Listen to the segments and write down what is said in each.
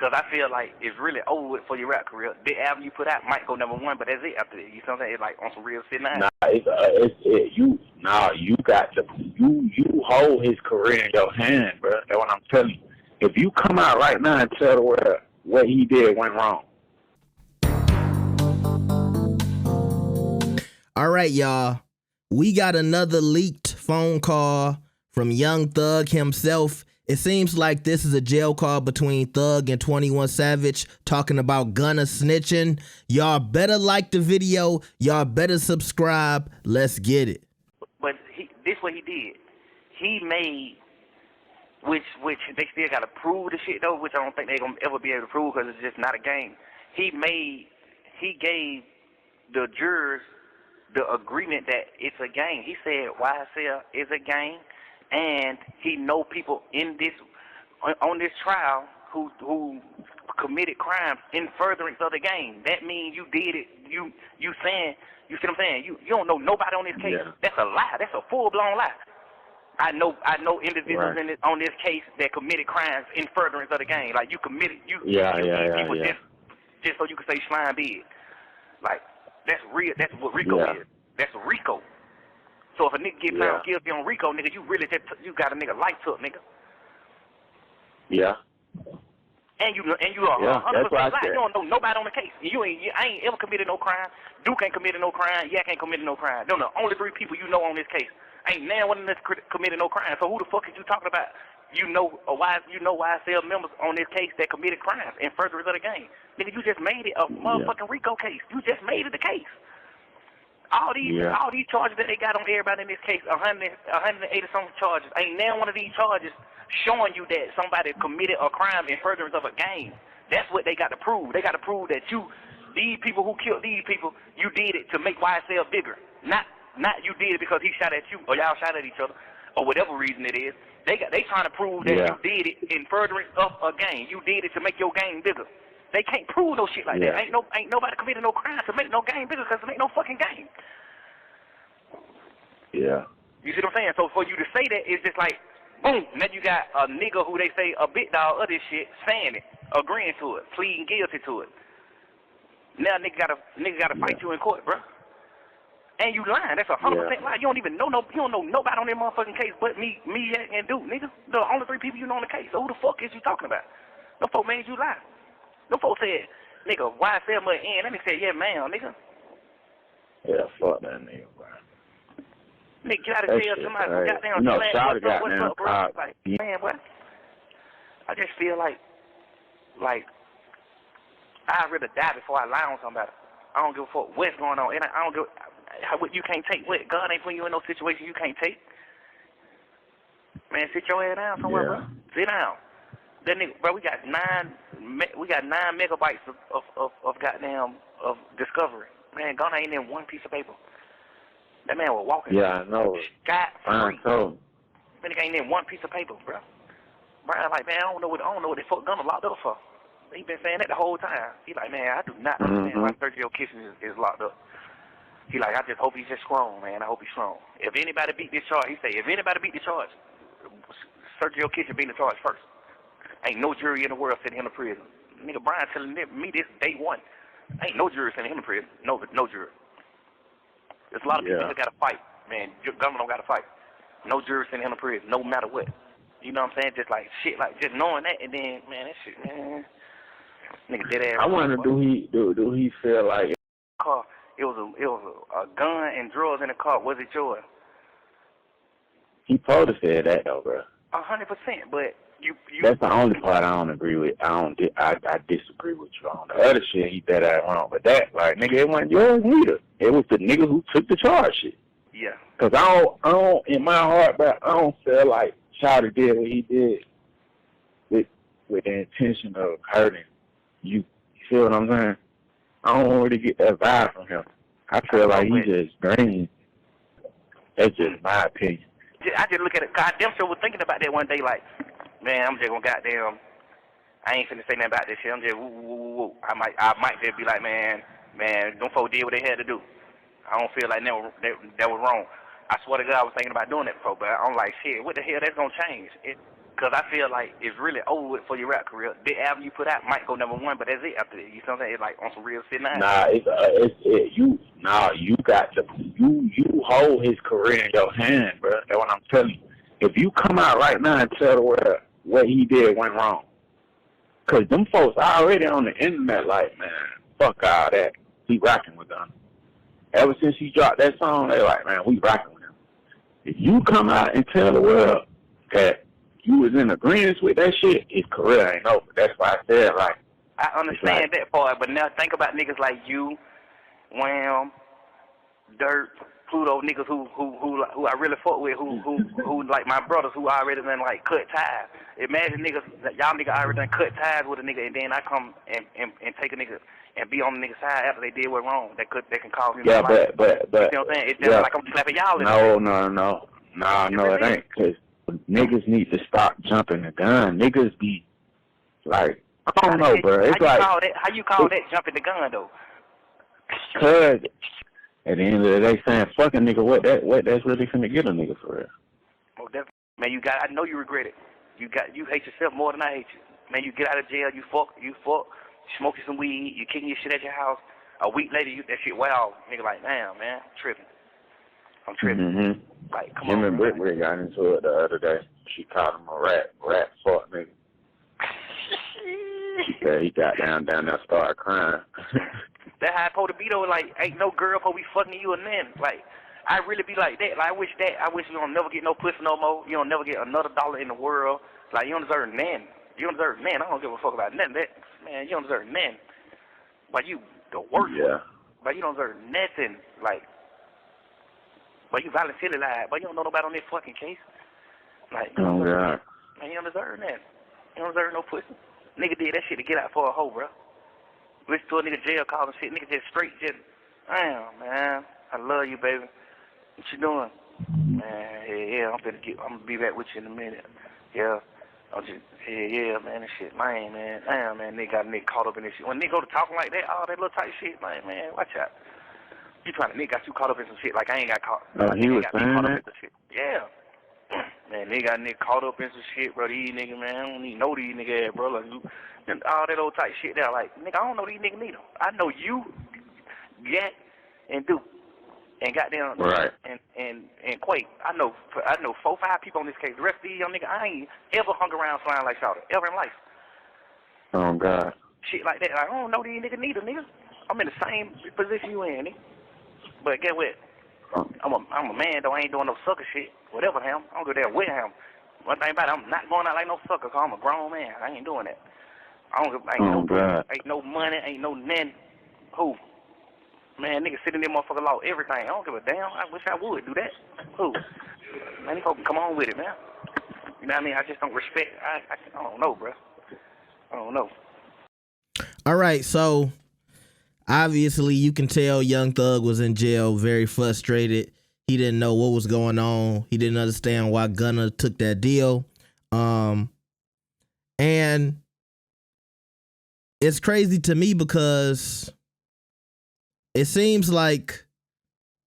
Because I feel like it's really over with for your rap career. The album you put out might go #1, but that's it after that. You know what I'm saying? It's like on some real shit now. You got to you hold his career in your hand, bro. That's what I'm telling you. If you come out right now and tell the world what he did went wrong. All right, y'all. We got another leaked phone call from Young Thug himself. It seems like this is a jail call between Thug and 21 Savage talking about Gunna snitching. Y'all better like the video. Y'all better subscribe. Let's get it. But this what he did. He made, which they still got to prove the shit though, which I don't think they're going to ever be able to prove because it's just not a game. He gave the jurors the agreement that it's a gang. He said YSL is a gang. And he know people in this on this trial who committed crimes in furtherance of the gang. That means you did it. You saying, you see what I'm saying? You don't know nobody on this case. Yeah. That's a lie. That's a full blown lie. I know individuals on this case that committed crimes in furtherance of the gang. Like you committed people just so you can say slime big. Like that's real. That's what RICO is. That's RICO. So if a nigga get found guilty on RICO, nigga, you really just you got a nigga life took, nigga. Yeah. And you are 100% lying. You don't know nobody on the case. I ain't ever committed no crime. Duke ain't committed no crime. Yak ain't committed no crime. Them the only 3 people you know on this case. Ain't now one of them committed no crime. So who the fuck is you talking about? You know YSL members on this case that committed crimes in furtherance of the game. Nigga, you just made it a motherfucking RICO case. You just made it a case. All these charges that they got on everybody in this case, 180 something charges, ain't now one of these charges showing you that somebody committed a crime in furtherance of a gang. That's what they got to prove. They got to prove that these people who killed these people, you did it to make YSL bigger. Not you did it because he shot at you or y'all shot at each other or whatever reason it is. They trying to prove that you did it in furtherance of a gang. You did it to make your gang bigger. They can't prove no shit like that. Ain't nobody committed no crime to make no gang bigger because there ain't no fucking gang. Yeah. You see what I'm saying? So for you to say that, it's just like, boom, now you got a nigga who they say a big dog of this shit saying it, agreeing to it, pleading guilty to it. Now nigga gotta fight you in court, bro. And you lying. That's 100% lie. You don't know nobody on that motherfucking case but me, and Duke, nigga. The only 3 people you know on the case. So who the fuck is you talking about? No folk made you lie. No folks said, nigga, YSL must end. Let me say, yeah, man, nigga. Yeah, fuck that nigga, bro. Nigga, you gotta tell somebody who got down what's up, bro. Like, man, what? I just feel like I'd rather die before I lie on somebody. I don't give a fuck what's going on. And I don't give what you can't take. What? God ain't putting you in no situation you can't take. Man, sit your ass down somewhere, bro. Sit down. That nigga, bro, we got 9 megabytes of goddamn of discovery. Man, Gunna ain't in one piece of paper. That man was walking. Yeah, I know. Scott free. Man, nigga ain't in one piece of paper, bro. Brian like, man, I don't know what the fuck Gunna locked up for. He been saying that the whole time. He like, man, I do not understand why Sergio Kitchen is locked up. He like, I just hope he's just strong, man. I hope he's strong. If anybody beat this charge, he say, if anybody beat the charge, Sergio Kitchen beat the charge first. Ain't no jury in the world sending him to prison. Nigga, Brian telling me this day one. Ain't no jury sending him to prison. No jury. There's a lot of people that got to fight, man. Government don't got to fight. No jury sending him to prison, no matter what. You know what I'm saying? Just like shit, like just knowing that, and then man, that shit, man. Nigga dead ass. I wonder, do he feel like car? It was a gun and drugs in the car. Was it yours? He probably said that though, bro. 100%, but. That's the only part I don't agree with. I disagree with you on. The other shit, he dead ass wrong. But that, like, nigga, it wasn't yours neither. It was the nigga who took the charge shit. Yeah. Cause I don't, in my heart, but I don't feel like Shawty did what he did with the intention of hurting you. You feel what I'm saying? I don't really get that vibe from him. I feel like he just green. That's just my opinion. I just look at it. God damn sure was thinking about that one day, like. Man, I'm just gonna goddamn. I ain't finna say nothing about this shit. I'm just woo. I might just be like, man, them folks did what they had to do. I don't feel like that was wrong. I swear to God, I was thinking about doing that before, but I'm like, shit, what the hell? That's gonna change. Because I feel like it's really over with for your rap career. The album you put out might go number one, but that's it after that. You know what I'm saying? It's like on some real shit now. You got to, you hold his career in your hand, bro. That's what I'm telling you. If you come out right now and tell the world what he did went wrong, because them folks already on the internet like, man, fuck all that. He rocking with them. Ever since he dropped that song, they like, man, we rocking with him. If you come out and tell the world that you was in agreement with that shit, his career ain't over. That's why I said, like, I understand that part, but now think about niggas like you, Wham, Dirt, Pluto, niggas who I really fuck with, who like my brothers who already done like cut ties. Imagine niggas, y'all niggas already done cut ties with a nigga, and then I come and take a nigga and be on the nigga's side after they did what wrong. They can cause me. Yeah, but you know what I'm saying? It's just like I'm slapping y'all. No, it ain't. Cause niggas need to stop jumping the gun. Niggas be like, I don't know, bro. It's how you call that jumping the gun though? Cause at the end of the day, saying fuck a nigga, what that's really finna get a nigga for real. Oh, definitely. Man, I know you regret it. You hate yourself more than I hate you. Man, you get out of jail, you fuck, smoking some weed, you kicking your shit at your house. A week later, that shit wow. Nigga like, damn, man, I'm tripping. Mm-hmm. Like, come him on. And Britt got into it the other day. She called him a rat fuck nigga. Yeah, he got down there, started crying. That's how I supposed to be though. Like, ain't no girl supposed to be fucking you and then. Like, I really be like that. Like, I wish you don't never get no pussy no more. You don't never get another dollar in the world. Like, you don't deserve nothing. You don't deserve nothing. I don't give a fuck about nothing. Man, you don't deserve nothing. But you the worst. Yeah. But you don't deserve nothing. Like, but you voluntarily lied. But you don't know nobody on this fucking case. Like, oh God. Man, you don't deserve that. You don't deserve no pussy. Nigga did that shit to get out for a hoe, bro. Listen to a nigga jail call and shit. Nigga just straight just, damn, man. I love you, baby. What you doing? Man, yeah, I'm gonna be back with you in a minute. Yeah. Yeah, man, this shit lame, man. Damn, man, nigga got a nigga caught up in this shit. When nigga go to talking like that, all that little type shit, man, watch out. Nigga got you caught up in some shit like I ain't got caught. Oh, he was saying that? Yeah. Man, nigga got nigga caught up in some shit, bro. These niggas, man, I don't even know these niggas, bro. Like, all that old type shit there. Like, nigga, I don't know these niggas neither. I know you, Gat, and Duke, and goddamn, right, and Quake. I know 4-5 people on this case. The rest of these young niggas, I ain't ever hung around flying like Shawty, ever in life. Oh God. Shit like that. Like, I don't know these niggas neither, nigga. I'm in the same position you in, nigga. But get what? I'm a man though. I ain't doing no sucker shit. Whatever him. I don't go there with him. One thing about it, I'm not going out like no sucker. Cause I'm a grown man. I ain't doing that. Ain't no money. Ain't no nothing. Who? Man, nigga sitting there, motherfucker, lost everything. I don't give a damn. I wish I would do that. Who? Man, these folks can come on with it, man. You know what I mean? I just don't respect. I don't know, bro. I don't know. All right, so obviously you can tell Young Thug was in jail, very frustrated. He didn't know what was going on. He didn't understand why Gunna took that deal. And it's crazy to me because it seems like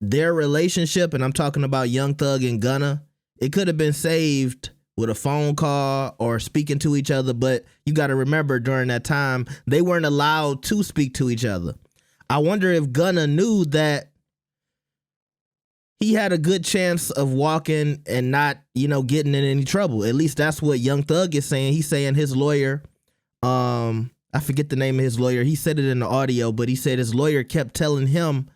their relationship, and I'm talking about Young Thug and Gunna, it could have been saved with a phone call or speaking to each other, but you got to remember during that time, they weren't allowed to speak to each other. I wonder if Gunna knew that he had a good chance of walking and not, getting in any trouble. At least that's what Young Thug is saying. He's saying his lawyer, I forget the name of his lawyer. He said it in the audio, but he said his lawyer kept telling him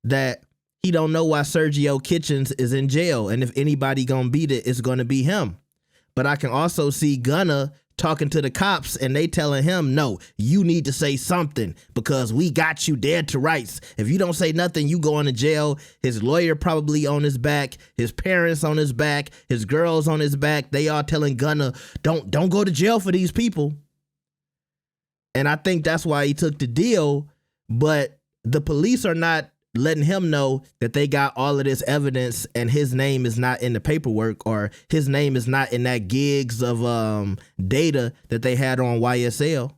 that he don't know why Sergio Kitchens is in jail. And if anybody gonna beat it, it's gonna be him. But I can also see Gunna talking to the cops and they telling him, no, you need to say something because we got you dead to rights. If you don't say nothing, you going to jail. His lawyer probably on his back, his parents on his back, his girls on his back. They all telling Gunna, don't go to jail for these people. And I think that's why he took the deal. But the police are not letting him know that they got all of this evidence and his name is not in the paperwork or his name is not in that gigs of data that they had on YSL.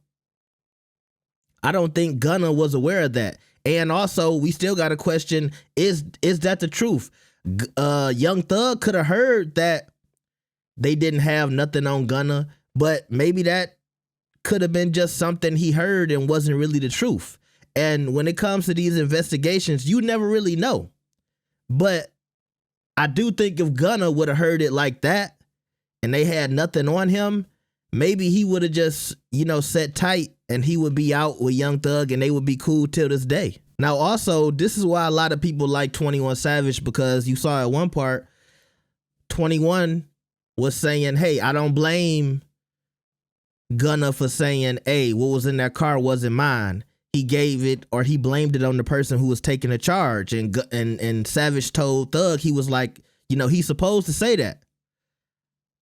I don't think Gunna was aware of that. And also, we still got a question, is that the truth? Young Thug could have heard that they didn't have nothing on Gunna, but maybe that could have been just something he heard and wasn't really the truth. And when it comes to these investigations, you never really know. But I do think if Gunna would have heard it like that and they had nothing on him, maybe he would have just, sat tight and he would be out with Young Thug and they would be cool till this day. Now, also, this is why a lot of people like 21 Savage, because you saw at one part, 21 was saying, hey, I don't blame Gunna for saying, hey, what was in that car wasn't mine. He gave it, or he blamed it on the person who was taking the charge. And Savage told Thug, he was like, he's supposed to say that.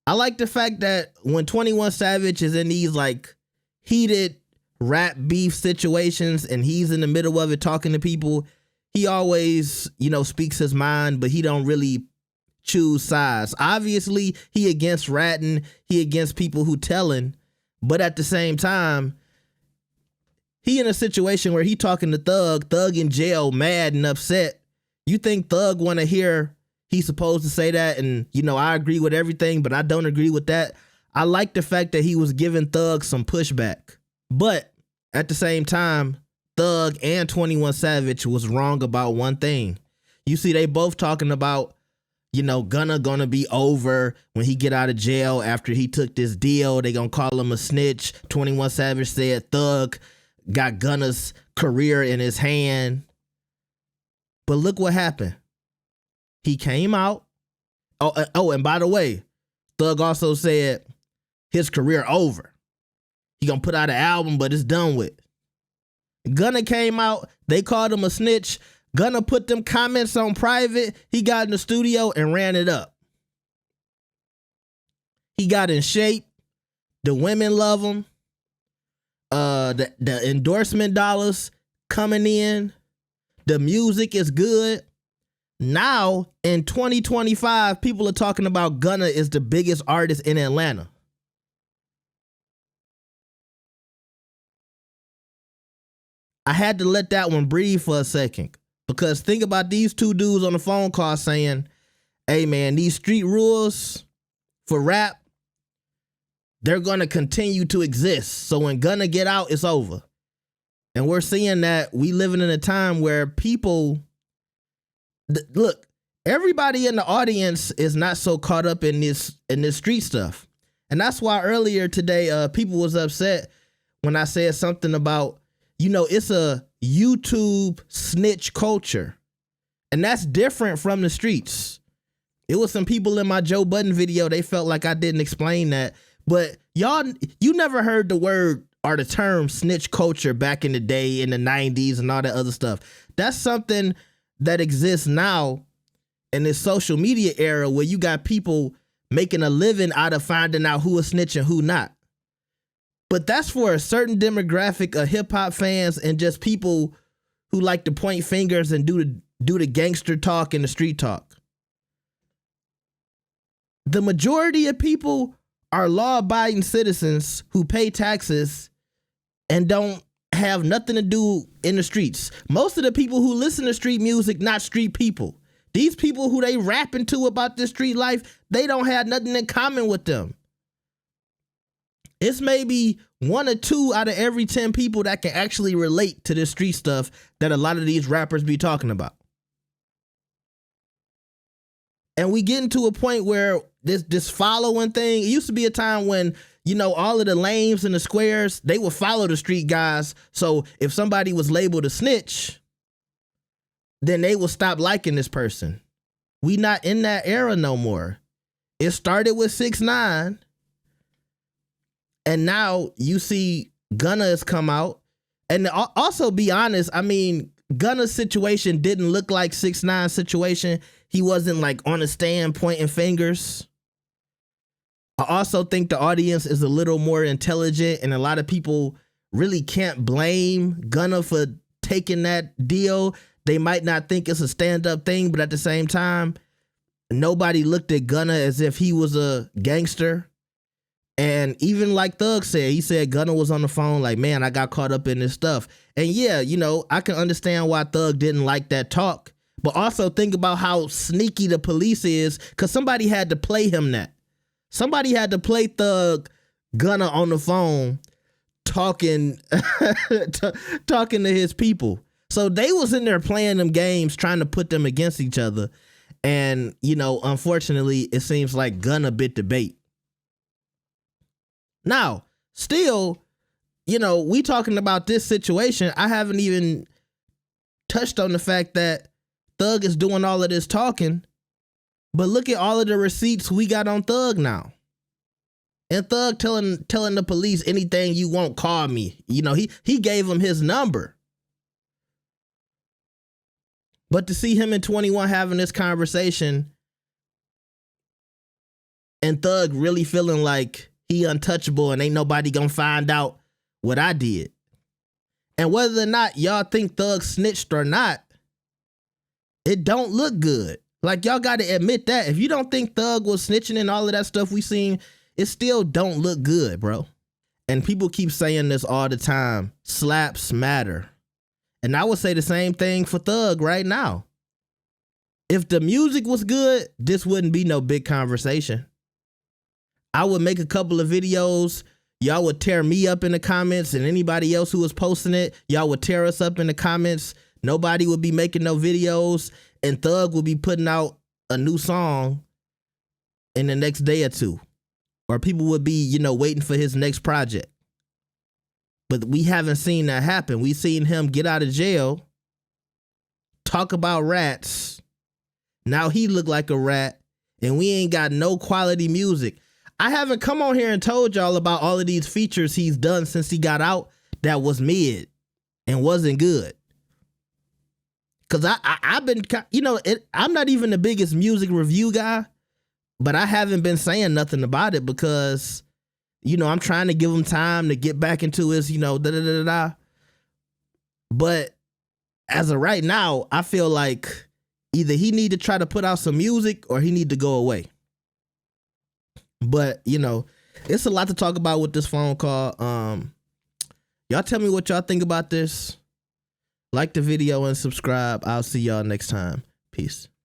I like the fact that when 21 Savage is in these like heated rap beef situations and he's in the middle of it talking to people, he always, speaks his mind, but he don't really choose sides. Obviously, he against ratting, he against people who telling, but at the same time, he in a situation where he talking to Thug in jail, mad and upset. You think Thug want to hear he's supposed to say that? And, I agree with everything, but I don't agree with that. I like the fact that he was giving Thug some pushback. But at the same time, Thug and 21 Savage was wrong about one thing. You see, they both talking about, Gunna gonna be over when he get out of jail after he took this deal. They gonna call him a snitch. 21 Savage said Thug got Gunna's career in his hand. But look what happened. He came out. Oh, and by the way, Thug also said his career over. He gonna put out an album, but it's done with. Gunna came out. They called him a snitch. Gunna put them comments on private. He got in the studio and ran it up. He got in shape. The women love him. The endorsement dollars coming in. The music is good. Now, in 2025, people are talking about Gunna is the biggest artist in Atlanta. I had to let that one breathe for a second, because think about these two dudes on the phone call saying, hey man, these street rules for rap, they're going to continue to exist. So when Gunna get out, it's over. And we're seeing that we living in a time where people, look, everybody in the audience is not so caught up in this street stuff. And that's why earlier today, people was upset when I said something about, it's a YouTube snitch culture. And that's different from the streets. It was some people in my Joe Budden video, they felt like I didn't explain that. But y'all, you never heard the word or the term snitch culture back in the day in the 90s and all that other stuff. That's something that exists now in this social media era where you got people making a living out of finding out who is snitch and who not. But that's for a certain demographic of hip hop fans and just people who like to point fingers and do the gangster talk and the street talk. The majority of people are law-abiding citizens who pay taxes and don't have nothing to do in the streets. Most of the people who listen to street music, not street people. These people who they rapping to about this street life, they don't have nothing in common with them. It's maybe 1 or 2 out of every 10 people that can actually relate to this street stuff that a lot of these rappers be talking about. And we getting to a point where this following thing, it used to be a time when, all of the lames and the squares, they would follow the street guys. So if somebody was labeled a snitch, then they will stop liking this person. We not in that era no more. It started with 6ix9ine. And now you see Gunna has come out. And also be honest, I mean, Gunna's situation didn't look like 6ix9ine's situation. He wasn't like on the stand pointing fingers. I also think the audience is a little more intelligent, and a lot of people really can't blame Gunna for taking that deal. They might not think it's a stand-up thing, but at the same time, nobody looked at Gunna as if he was a gangster. And even like Thug said, he said Gunna was on the phone like, man, I got caught up in this stuff. And yeah, I can understand why Thug didn't like that talk, but also think about how sneaky the police is, because somebody had to play him that. Somebody had to play Thug-Gunna on the phone talking talking to his people. So they was in there playing them games, trying to put them against each other. And, you know, unfortunately, it seems like Gunna bit the bait. Now, still, you know, we talking about this situation. I haven't even touched on the fact that Thug is doing all of this talking, but look at all of the receipts we got on Thug now. And Thug telling the police, anything you want, call me. You know, he gave him his number. But to see him and 21 having this conversation and Thug really feeling like he untouchable and ain't nobody gonna find out what I did. And whether or not y'all think Thug snitched or not, it don't look good. Like, y'all gotta admit that. If you don't think Thug was snitching and all of that stuff we seen, it still don't look good, bro. And people keep saying this all the time. Slaps matter. And I would say the same thing for Thug right now. If the music was good, this wouldn't be no big conversation. I would make a couple of videos. Y'all would tear me up in the comments, and anybody else who was posting it, y'all would tear us up in the comments. Nobody would be making no videos, and Thug would be putting out a new song in the next day or two. Or people would be, you know, waiting for his next project. But we haven't seen that happen. We seen him get out of jail, talk about rats. Now he look like a rat, and we ain't got no quality music. I haven't come on here and told y'all about all of these features he's done since he got out that was mid and wasn't good. Cause I've been, you know, I'm not even the biggest music review guy, but I haven't been saying nothing about it because, you know, I'm trying to give him time to get back into his, you know, da-da-da-da-da. But as of right now, I feel like either he need to try to put out some music or he need to go away. But, you know, it's a lot to talk about with this phone call. Y'all tell me what y'all think about this. Like the video and subscribe. I'll see y'all next time. Peace.